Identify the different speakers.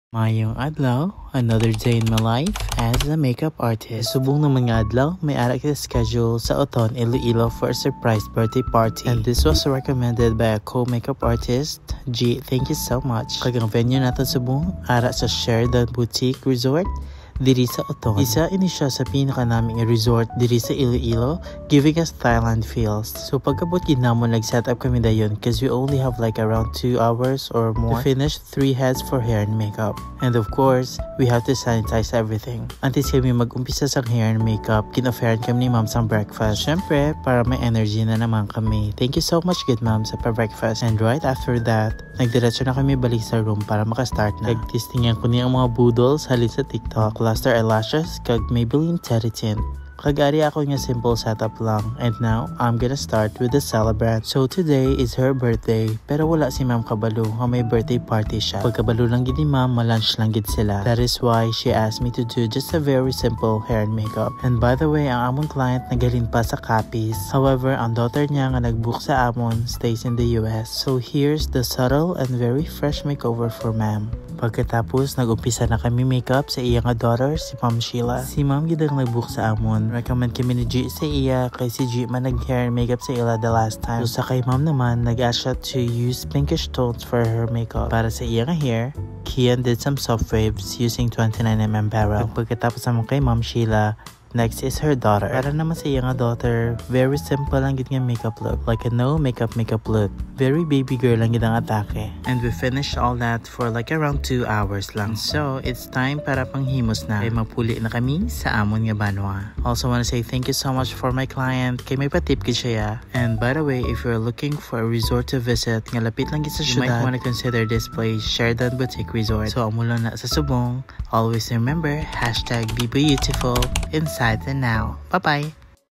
Speaker 1: Mayong adlaw, another day in my life as a makeup artist. Subong ng mga adlaw, may ara kita schedule sa Oton, Iloilo for a surprise birthday party. And this was recommended by a co-makeup artist, G. Thank you so much. Kagang venue natin subong, ara sa Sheraton Boutique Resort, diri sa Oton. Isa ini siya sa pinaka naming resort diri sa Iloilo, giving us Thailand feels. So pagkabot ginamon nag-set up kami dayon because we only have like around 2 hours or more to finish 3 heads for hair and makeup. And of course, we have to sanitize everything. Antes kami mag-umpisa sa hair and makeup, kin-offeran kami ni ma'am sa breakfast. Syempre, para may energy na naman kami. Thank you so much good ma'am sa pa-breakfast. And right after that, nagdiretso na kami balik sa room para makastart na. Nag-testingan ko niya ang mga boodles halin sa TikTok, Luster Eyelashes, kag Maybelline Teddy Tint. Kagari ako nga simple setup lang. And now, I'm gonna start with the celebrant. So today is her birthday, pero wala si Ma'am Kabalo nga may birthday party siya. Pagkabalo lang gid ni Ma'am, malunch lang gid sila. That is why she asked me to do just a very simple hair and makeup. And by the way, ang amon client nagalin pa sa Capiz. However, ang daughter niya nga nagbook sa amon stays in the US. So here's the subtle and very fresh makeover for Ma'am. Pagkatapos, nag-umpisa na kami makeup sa iya nga daughter, si Ma'am Sheila. Si Ma'am gidang nag-book sa amon. Recommend kami ni G sa iya kay si G man nag-hair and makeup sa ila the last time. So sa kay Ma'am naman, nag-ask siya to use pinkish tones for her makeup. Para sa iya nga hair, Kian did some soft waves using 29mm barrel. Pagkatapos naman kay Ma'am Sheila, next is her daughter. Para naman sa iya nga daughter, very simple lang gid nga makeup look. Like a no makeup look. Very baby girl lang gid ang atake. And we finished all that for like around 2 hours lang. So, it's time para panghimos na. Kay magpuli na kami sa amon nga banwa. Also wanna say thank you so much for my client. Kay may patip gid siya. And by the way, if you're looking for a resort to visit, nga lapit lang gid sa syudad, you might wanna consider this place, Sheraton Boutique Resort. So, amo lang na sa Subong. Always remember, #BeBeautiful inside and now. Bye-bye!